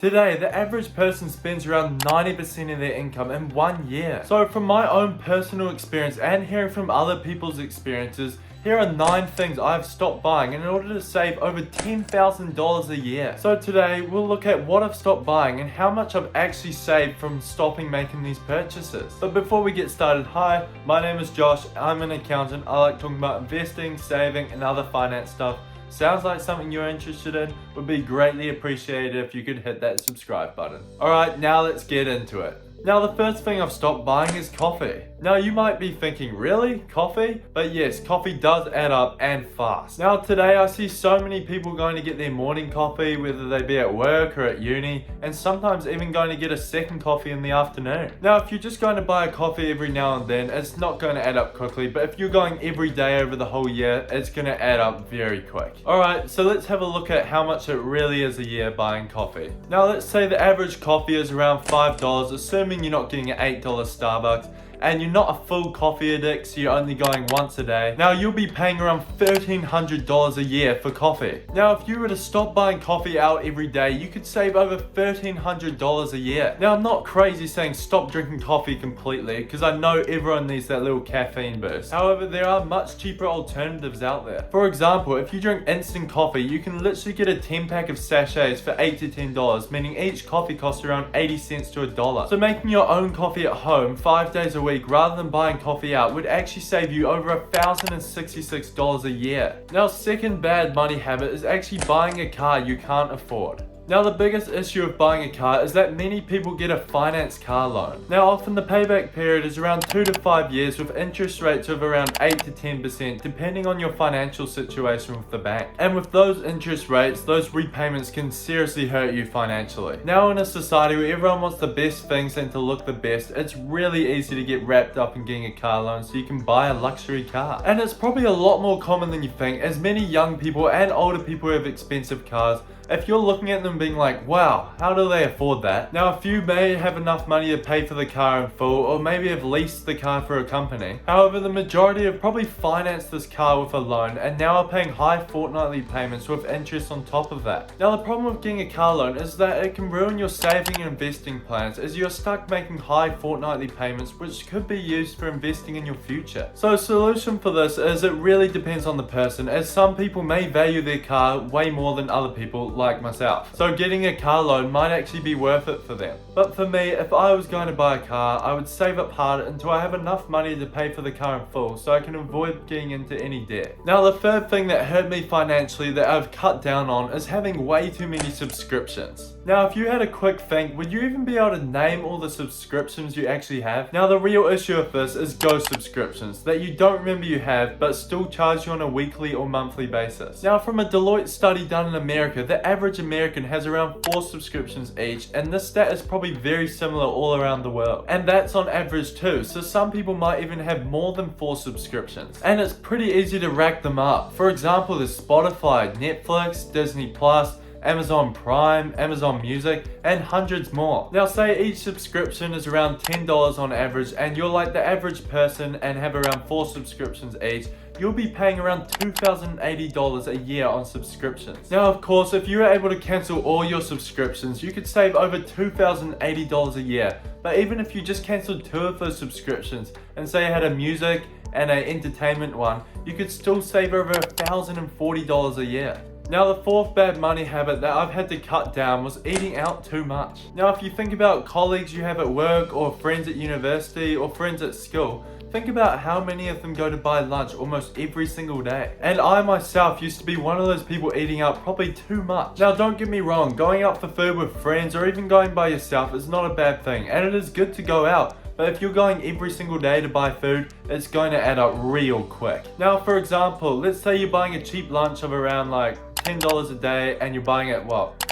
Today, the average person spends around 90% of their income in 1 year. So from my own personal experience and hearing from other people's experiences, here are 9 things I've stopped buying in order to save over $10,000 a year. So today, we'll look at what I've stopped buying and how much I've actually saved from stopping making these purchases. But before we get started, hi, my name is Josh, I'm an accountant. I like talking about investing, saving, and other finance stuff. Sounds like something you're interested in? Would be greatly appreciated if you could hit that subscribe button. Alright, now let's get into it. Now the first thing I've stopped buying is coffee. Now you might be thinking, really? Coffee? But yes, coffee does add up and fast. Now today I see so many people going to get their morning coffee, whether they be at work or at uni, and sometimes even going to get a second coffee in the afternoon. Now if you're just going to buy a coffee every now and then, it's not going to add up quickly, but if you're going every day over the whole year, it's going to add up very quick. Alright, so let's have a look at how much it really is a year buying coffee. Now let's say the average coffee is around $5, assuming you're not getting an $8 Starbucks, and you're not a full coffee addict, so you're only going once a day. Now you'll be paying around $1,300 a year for coffee. Now if you were to stop buying coffee out every day, you could save over $1,300 a year. Now I'm not crazy saying stop drinking coffee completely, because I know everyone needs that little caffeine boost. However, there are much cheaper alternatives out there. For example, if you drink instant coffee, you can literally get a 10-pack of sachets for $8 to $10, meaning each coffee costs around 80 cents to $1. So making your own coffee at home 5 days a week rather than buying coffee out would actually save you over $1,066 a year. Now, second bad money habit is actually buying a car you can't afford. Now the biggest issue of buying a car is that many people get a finance car loan. Now often the payback period is around 2 to 5 years with interest rates of around 8 to 10% depending on your financial situation with the bank. And with those interest rates, those repayments can seriously hurt you financially. Now in a society where everyone wants the best things and to look the best, it's really easy to get wrapped up in getting a car loan so you can buy a luxury car. And it's probably a lot more common than you think, as many young people and older people have expensive cars. If you're looking at them being like, wow, how do they afford that? Now a few may have enough money to pay for the car in full, or maybe have leased the car for a company. However, the majority have probably financed this car with a loan and now are paying high fortnightly payments with interest on top of that. Now the problem with getting a car loan is that it can ruin your saving and investing plans, as you're stuck making high fortnightly payments which could be used for investing in your future. So a solution for this is it really depends on the person, as some people may value their car way more than other people, like myself. So getting a car loan might actually be worth it for them. But for me, if I was going to buy a car, I would save up hard until I have enough money to pay for the car in full so I can avoid getting into any debt. Now the third thing that hurt me financially that I've cut down on is having way too many subscriptions. Now if you had a quick think, would you even be able to name all the subscriptions you actually have? Now the real issue with this is ghost subscriptions that you don't remember you have but still charge you on a weekly or monthly basis. Now from a Deloitte study done in America, the average American has around 4 subscriptions each, and this stat is probably very similar all around the world. And that's on average too, so some people might even have more than 4 subscriptions. And it's pretty easy to rack them up. For example, there's Spotify, Netflix, Disney Plus, Amazon Prime, Amazon Music, and hundreds more. Now say each subscription is around $10 on average, and you're like the average person and have around 4 subscriptions each, you'll be paying around $2,080 a year on subscriptions. Now of course, if you were able to cancel all your subscriptions, you could save over $2,080 a year. But even if you just cancelled 2 of those subscriptions, and say you had a music and an entertainment one, you could still save over $1,040 a year. Now the fourth bad money habit that I've had to cut down was eating out too much. Now if you think about colleagues you have at work, or friends at university, or friends at school, think about how many of them go to buy lunch almost every single day. And I myself used to be one of those people eating out probably too much. Now don't get me wrong, going out for food with friends or even going by yourself is not a bad thing, and it is good to go out. But if you're going every single day to buy food, it's going to add up real quick. Now for example, let's say you're buying a cheap lunch of around like $10 a day and you're buying it,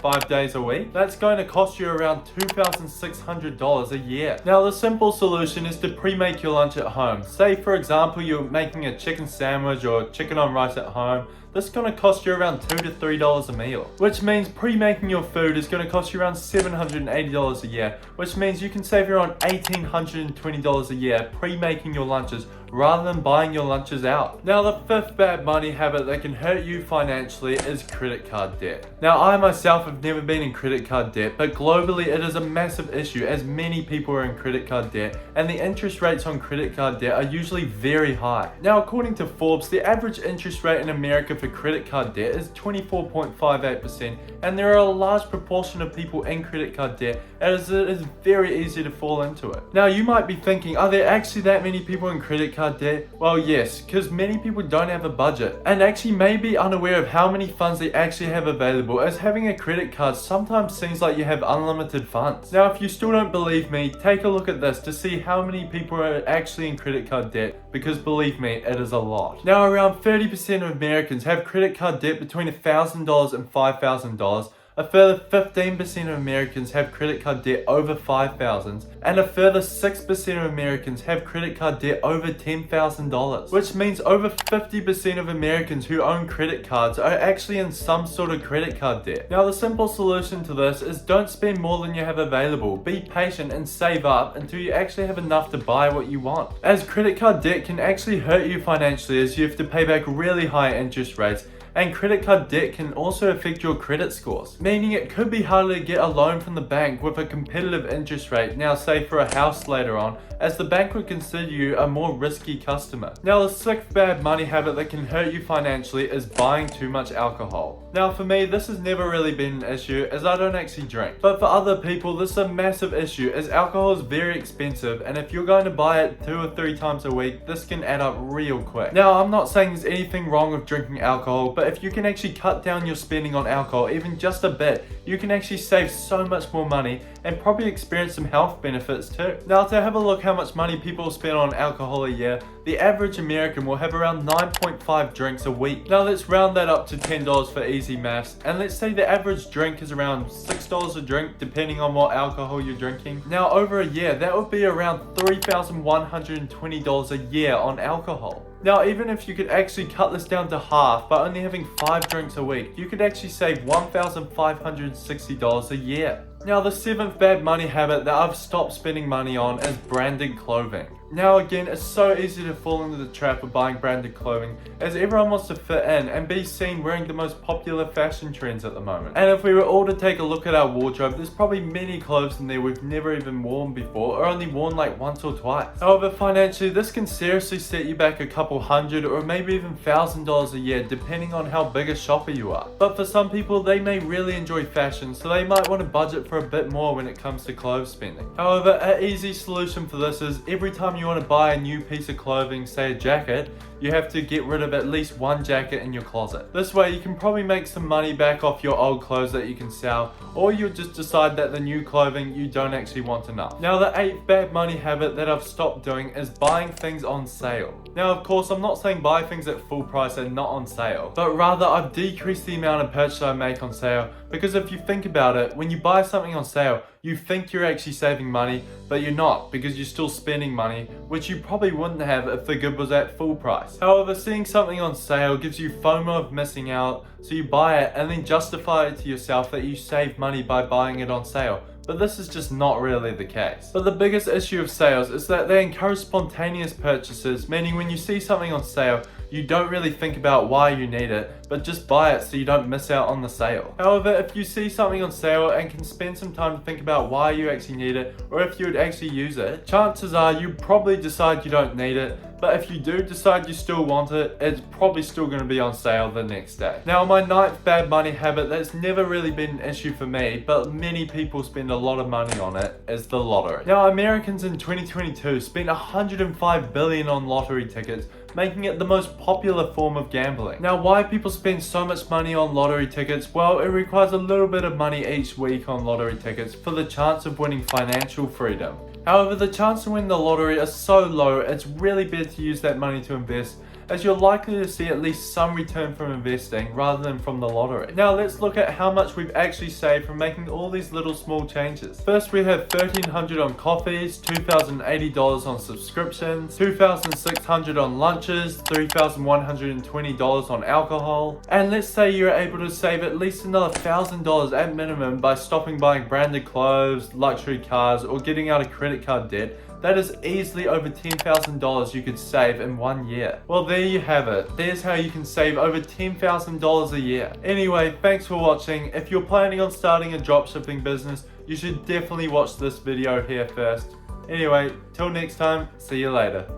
5 days a week? That's going to cost you around $2,600 a year. Now the simple solution is to pre-make your lunch at home. Say for example you're making a chicken sandwich or chicken on rice at home. this is going to cost you around $2 to $3 a meal. Which means pre-making your food is going to cost you around $780 a year, which means you can save around $1,820 a year pre-making your lunches rather than buying your lunches out. Now the fifth bad money habit that can hurt you financially is credit card debt. Now I myself have never been in credit card debt, but globally it is a massive issue as many people are in credit card debt and the interest rates on credit card debt are usually very high. Now according to Forbes, the average interest rate in America for credit card debt is 24.58%, and there are a large proportion of people in credit card debt as it is very easy to fall into it. Now you might be thinking, are there actually that many people in credit card debt? Well yes, because many people don't have a budget and actually may be unaware of how many funds they actually have available, as having a credit card sometimes seems like you have unlimited funds. Now if you still don't believe me, take a look at this to see how many people are actually in credit card debt, because believe me, it is a lot. Now around 30% of Americans have credit card debt between $1,000 and $5,000. A further 15% of Americans have credit card debt over $5,000, and a further 6% of Americans have credit card debt over $10,000, which means over 50% of Americans who own credit cards are actually in some sort of credit card debt. Now the simple solution to this is don't spend more than you have available. Be patient and save up until you actually have enough to buy what you want, as credit card debt can actually hurt you financially as you have to pay back really high interest rates. And credit card debt can also affect your credit scores, meaning it could be harder to get a loan from the bank with a competitive interest rate, now say for a house later on, as the bank would consider you a more risky customer. Now the sixth bad money habit that can hurt you financially is buying too much alcohol. Now for me, this has never really been an issue as I don't actually drink, but for other people this is a massive issue as alcohol is very expensive, and if you're going to buy it 2 or 3 times a week, this can add up real quick. Now I'm not saying there's anything wrong with drinking alcohol, but if you can actually cut down your spending on alcohol even just a bit, you can actually save so much more money and probably experience some health benefits too. Now to have a look how much money people spend on alcohol a year, the average American will have around 9.5 drinks a week. Now let's round that up to $10 for easy maths, and let's say the average drink is around $6 a drink depending on what alcohol you're drinking. Now over a year, that would be around $3,120 a year on alcohol. Now even if you could actually cut this down to half by only having 5 drinks a week, you could actually save $1,560 a year. Now the seventh bad money habit that I've stopped spending money on is branded clothing. Now again, it's so easy to fall into the trap of buying branded clothing as everyone wants to fit in and be seen wearing the most popular fashion trends at the moment. And if we were all to take a look at our wardrobe, there's probably many clothes in there we've never even worn before or only worn like once or twice. However, financially this can seriously set you back a couple hundred or maybe even $1,000 a year depending on how big a shopper you are. But for some people, they may really enjoy fashion, so they might want to budget for a bit more when it comes to clothes spending. However, an easy solution for this is every time you want to buy a new piece of clothing, say a jacket, you have to get rid of at least one jacket in your closet. This way you can probably make some money back off your old clothes that you can sell, or you'll just decide that the new clothing you don't actually want enough. Now the eighth bad money habit that I've stopped doing is buying things on sale. Now of course I'm not saying buy things at full price and not on sale, but rather I've decreased the amount of purchase I make on sale, because if you think about it, when you buy something on sale, you think you're actually saving money, but you're not, because you're still spending money, which you probably wouldn't have if the good was at full price. However, seeing something on sale gives you FOMO of missing out, so you buy it and then justify it to yourself that you save money by buying it on sale. But this is just not really the case. But the biggest issue of sales is that they encourage spontaneous purchases, meaning when you see something on sale, you don't really think about why you need it, but just buy it so you don't miss out on the sale. However, if you see something on sale and can spend some time to think about why you actually need it, or if you would actually use it, chances are you probably decide you don't need it, but if you do decide you still want it, it's probably still going to be on sale the next day. Now my ninth bad money habit that's never really been an issue for me, but many people spend a lot of money on it, is the lottery. Now Americans in 2022 spent $105 billion on lottery tickets, making it the most popular form of gambling. Now why people spend so much money on lottery tickets? Well, it requires a little bit of money each week on lottery tickets for the chance of winning financial freedom. However, the chance to win the lottery is so low, it's really better to use that money to invest, as you're likely to see at least some return from investing rather than from the lottery. Now let's look at how much we've actually saved from making all these little small changes. First, we have $1,300 on coffees, $2,080 on subscriptions, $2,600 on lunches, $3,120 on alcohol, and let's say you're able to save at least another $1,000 at minimum by stopping buying branded clothes, luxury cars, or getting out of credit card debt. That is easily over $10,000 you could save in 1 year. Well, there you have it. There's how you can save over $10,000 a year. Anyway, thanks for watching. If you're planning on starting a dropshipping business, you should definitely watch this video here first. Anyway, till next time, see you later.